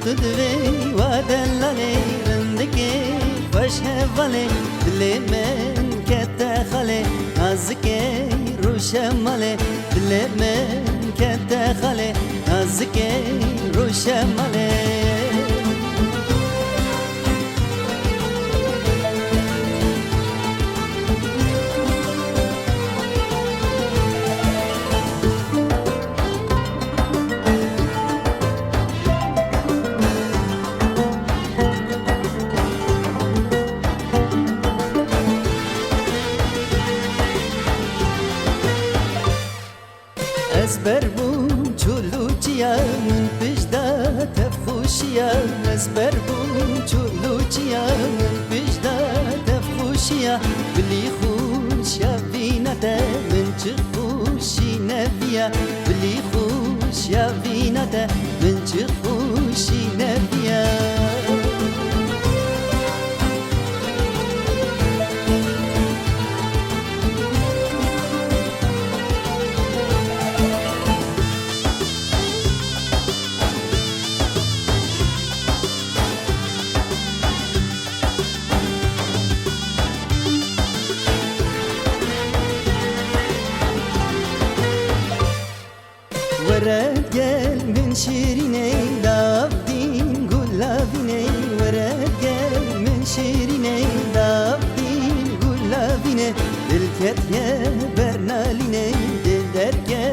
تدوي ودلالي رندكي خوش هفالي دلي من كتخالي نازكي روشمالي دلي من كتخالي نازكي روشمالي ezber bum çuluçiya min pijda tefxuşiya ezber bum çuluçiya min pijda tefxuşiya bili xuş ya vinate min çixuşi neviya bili xuş ya vinate min çixuşi neviya ورد gel min şirine davdin gulavine ورد gel min şirine davdin gulavine dilket ye bernaline dil derke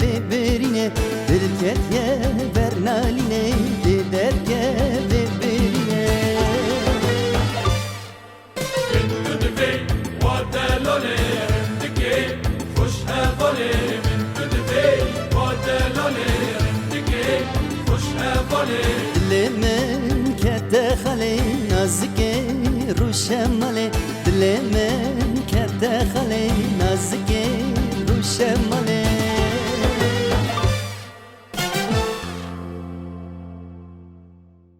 ve berine dilket ye bernaline dil derke ve berine من تدفي ودلولي رندكي خوش هفالي من تدفي ودلولي رندكي خوش هفالي دل من كتخالي نازكي روشمالي دل من كتخالي نازكي روشمالي